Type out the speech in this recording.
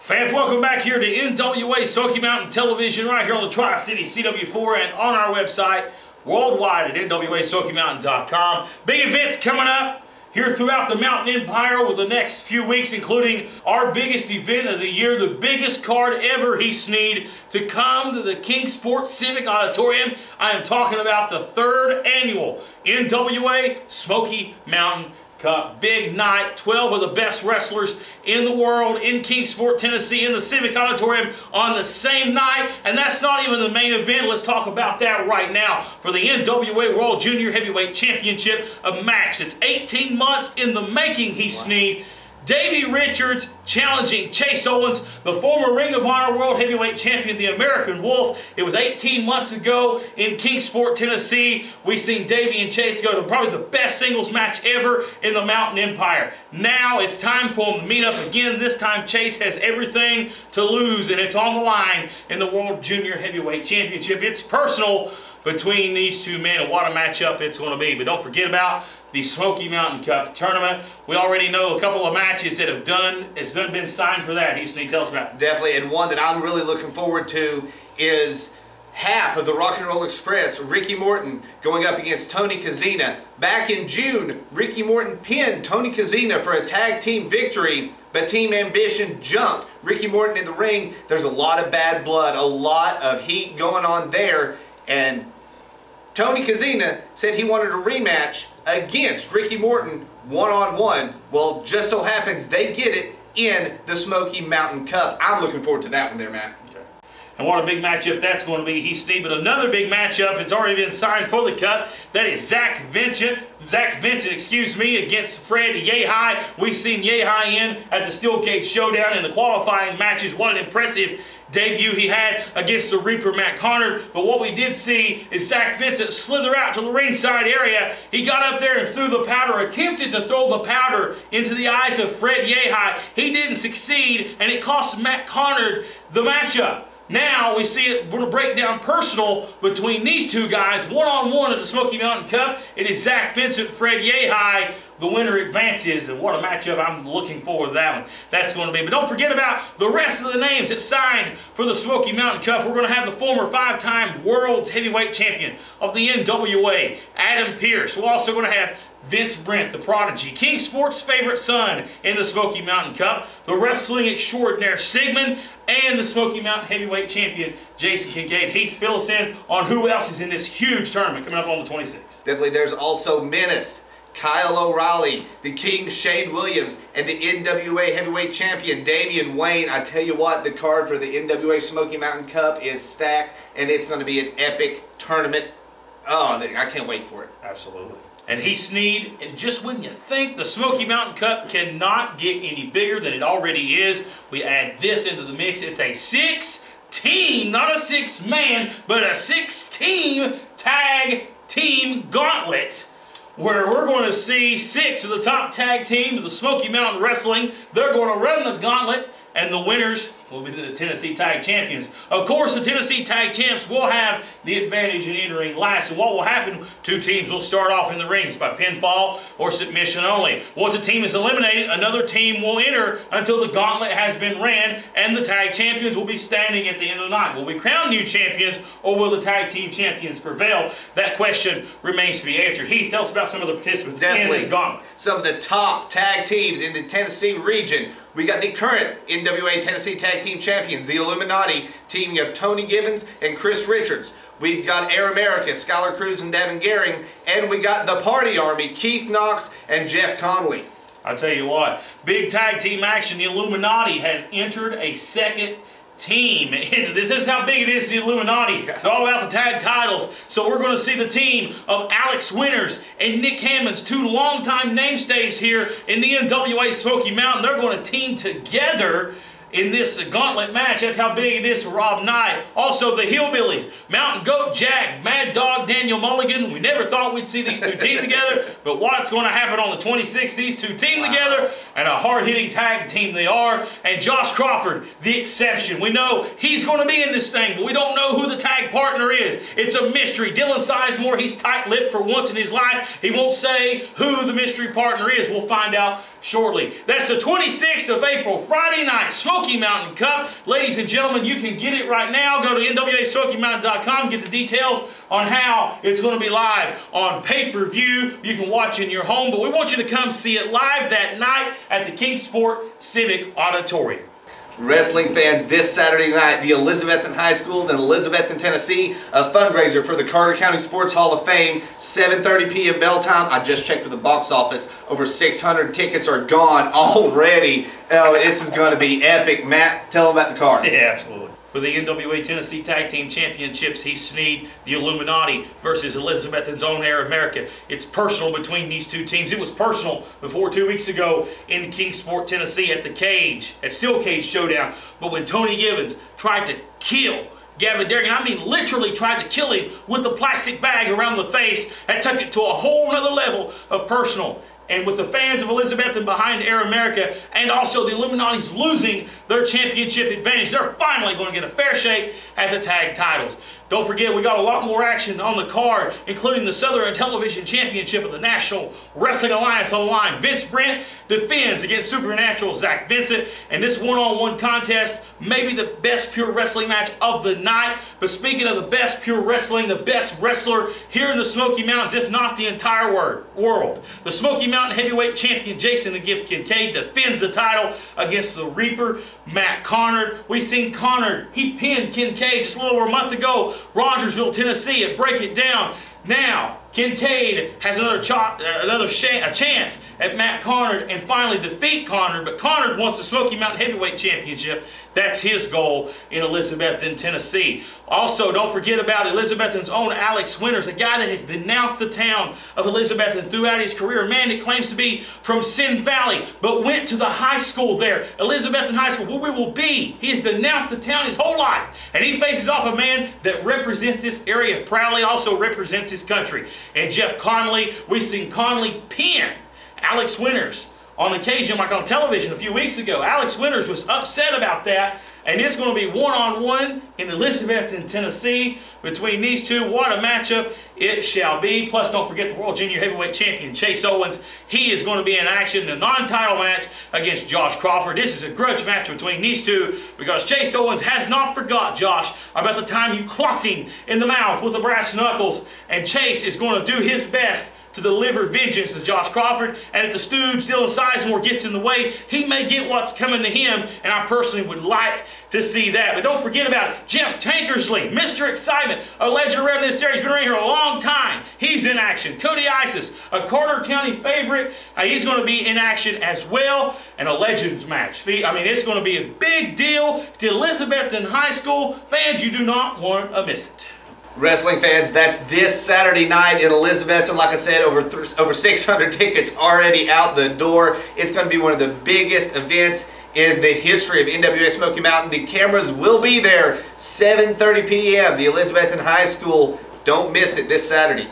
Fans, welcome back here to NWA Smoky Mountain Television right here on the Tri-City CW4 and on our website worldwide at NWASmokyMountain.com. Big events coming up here throughout the Mountain Empire over the next few weeks, including our biggest event of the year, the biggest card ever, Heath Sneyd, to come to the Kingsport Civic Auditorium. I am talking about the 3rd annual NWA Smoky Mountain Cup. Big night, 12 of the best wrestlers in the world in Kingsport, Tennessee, in the Civic Auditorium on the same night. And that's not even the main event. Let's talk about that right now. For the NWA World Junior Heavyweight Championship, a match that's 18 months in the making, Heath Sneyd. Davey Richards challenging Chase Owens, the former Ring of Honor World Heavyweight Champion, the American Wolf. It was 18 months ago in Kingsport, Tennessee. We seen Davey and Chase go to probably the best singles match ever in the Mountain Empire. Now it's time for them to meet up again. This time Chase has everything to lose, and it's on the line in the World Junior Heavyweight Championship. It's personal between these two men, and what a matchup it's going to be. But don't forget about the Smoky Mountain Cup tournament. We already know a couple of matches that have been signed for that. Heath Sneyd, tell us about it. Definitely, and one that I'm really looking forward to is half of the Rock and Roll Express, Ricky Morton, going up against Tony Kozina. Back in June, Ricky Morton pinned Tony Kozina for a tag team victory, but Team Ambition jumped Ricky Morton in the ring. There's a lot of bad blood, a lot of heat going on there, and Tony Kozina said he wanted a rematch against Ricky Morton one-on-one. Well, just so happens they get it in the Smoky Mountain Cup. I'm looking forward to that one there, Matt. Okay. And what a big matchup that's going to be, Heath Sneyd. But another big matchup, it's already been signed for the Cup. That is Zach Vincent, against Fred Yehi. We've seen Yehi in at the Steel Cage Showdown in the qualifying matches. What an impressive debut he had against the Reaper Matt Connor. But what we did see is Zach Vincent slither out to the ringside area. He got up there and threw the powder, attempted to throw the powder into the eyes of Fred Yehi. He didn't succeed, and it cost Matt Connor the matchup. Now we see it, we're going to break down personal between these two guys, one-on-one at the Smoky Mountain Cup. It is Zach Vincent, Fred Yehi. The winner advances, and what a matchup. I'm looking forward to that one. That's going to be. But don't forget about the rest of the names that signed for the Smoky Mountain Cup. We're going to have the former 5-time World Heavyweight Champion of the NWA, Adam Pearce. We're also going to have Vince Brent, the Prodigy, Kingsport's favorite son in the Smoky Mountain Cup, the wrestling extraordinaire Sigmund, and the Smoky Mountain Heavyweight Champion, Jason Kincaid. Heath, fill us in on who else is in this huge tournament coming up on the 26th. Definitely, there's also Menace, Kyle O'Reilly, the King Shane Williams, and the NWA Heavyweight Champion Damian Wayne. I tell you what, the card for the NWA Smoky Mountain Cup is stacked, and it's going to be an epic tournament. Oh, I can't wait for it. Absolutely. And Heath Sneyd, and just when you think the Smoky Mountain Cup cannot get any bigger than it already is, we add this into the mix. It's a 6-team, not a 6-man, but a 6-team tag team gauntlet, where we're going to see 6 of the top tag teams of the Smoky Mountain Wrestling. They're going to run the gauntlet, and the winners will be the Tennessee Tag Champions. Of course, the Tennessee Tag Champs will have the advantage in entering last. And what will happen, 2 teams will start off in the rings by pinfall or submission only. Once a team is eliminated, another team will enter until the gauntlet has been ran, and the Tag Champions will be standing at the end of the night. Will we crown new champions, or will the Tag Team Champions prevail? That question remains to be answered. Heath, tell us about some of the participants in this gauntlet. Some of the top tag teams in the Tennessee region. We got the current NWA Tennessee Tag Team Champions, the Illuminati, teaming of Tony Gibbons and Chris Richards. We've got Air America, Skylar Cruz and Devin Gehring, and we got the Party Army, Keith Knox and Jeff Connolly. I tell you what, big tag team action. The Illuminati has entered a second team into this. This is how big it is, the Illuminati. They're all about the tag titles. So we're going to see the team of Alex Winters and Nick Hammonds, 2 longtime mainstays here in the NWA Smoky Mountain. They're going to team together in this gauntlet match. That's how big it is for Rob Knight. Also the Hillbillies, Mountain Goat Jack, Mad Dog Daniel Mulligan. We never thought we'd see these 2 team together, but what's going to happen on the 26th? These 2 team together, and a hard-hitting tag team they are. And Josh Crawford, the exception. We know he's going to be in this thing, but we don't know who the tag partner is. It's a mystery. Dylan Sizemore, he's tight-lipped for once in his life. He won't say who the mystery partner is. We'll find out shortly. That's the 26th of April, Friday night, Smoky Mountain Cup. Ladies and gentlemen, you can get it right now. Go to NWASmokyMountain.com, get the details on how it's going to be live on pay-per-view. You can watch in your home, but we want you to come see it live that night at the Kingsport Civic Auditorium. Wrestling fans, this Saturday night, the Elizabethton High School in Elizabethton, Tennessee, a fundraiser for the Carter County Sports Hall of Fame, 7:30 p.m. bell time. I just checked with the box office. Over 600 tickets are gone already. Oh, this is going to be epic. Matt, tell them about the card. Yeah, absolutely. For the NWA Tennessee Tag Team Championships, Heath Sneyd, the Illuminati versus Elizabethton's own Air America. It's personal between these two teams. It was personal before 2 weeks ago in Kingsport, Tennessee at the Cage, at Steel Cage Showdown. But when Tony Givens tried to kill Gavin Derrick, I mean literally tried to kill him with the plastic bag around the face, that took it to a whole nother level of personal. And with the fans of Elizabethton behind Air America, and also the Illuminati's losing their championship advantage, they're finally going to get a fair shake at the tag titles. Don't forget, we got a lot more action on the card, including the Southern Television Championship of the National Wrestling Alliance on the line. Vince Brent defends against Supernatural Zach Vincent, and this one-on-one contest may be the best pure wrestling match of the night. But speaking of the best pure wrestling, the best wrestler here in the Smoky Mountains, if not the entire world, the Smoky Mountain Heavyweight Champion Jason the Gift Kincaid defends the title against the Reaper, Matt Connard. We seen Connard, he pinned Kincaid just a little over a month ago, Rogersville, Tennessee, at Break It Down. Now, Kincaid has a chance at Matt Connard and finally defeat Connard, but Connard wants the Smoky Mountain Heavyweight Championship. That's his goal in Elizabethton, Tennessee. Also, don't forget about Elizabethton's own Alex Winters, a guy that has denounced the town of Elizabethton throughout his career. A man that claims to be from Sin Valley, but went to the high school there, Elizabethton High School, where we will be. He has denounced the town his whole life, and he faces off a man that represents this area proudly, also represents his country. And Jeff Conley, we seen Conley pin Alex Winters on occasion, like on television a few weeks ago. Alex Winters was upset about that, and it's going to be one-on-one in Elizabethton, Tennessee between these two. What a matchup it shall be. Plus, don't forget the World Junior Heavyweight Champion Chase Owens. He is going to be in action in the non-title match against Josh Crawford. This is a grudge match between these two because Chase Owens has not forgot, Josh, about the time you clocked him in the mouth with the brass knuckles, and Chase is going to do his best to deliver vengeance to Josh Crawford. And if the stooge Dylan Sizemore gets in the way, he may get what's coming to him, and I personally would like to see that. But don't forget about Jeff Tankersley, Mr. Excitement, a legend around this area. He's been around here a long time. He's in action. Cody Isis, a Carter County favorite, he's going to be in action as well. And a Legends match. I mean, it's going to be a big deal to Elizabethton High School. Fans, you do not want to miss it. Wrestling fans, that's this Saturday night in Elizabethton. Like I said, over 600 tickets already out the door. It's going to be one of the biggest events in the history of NWA Smoky Mountain. The cameras will be there, 7:30 p.m. The Elizabethton High School. Don't miss it this Saturday.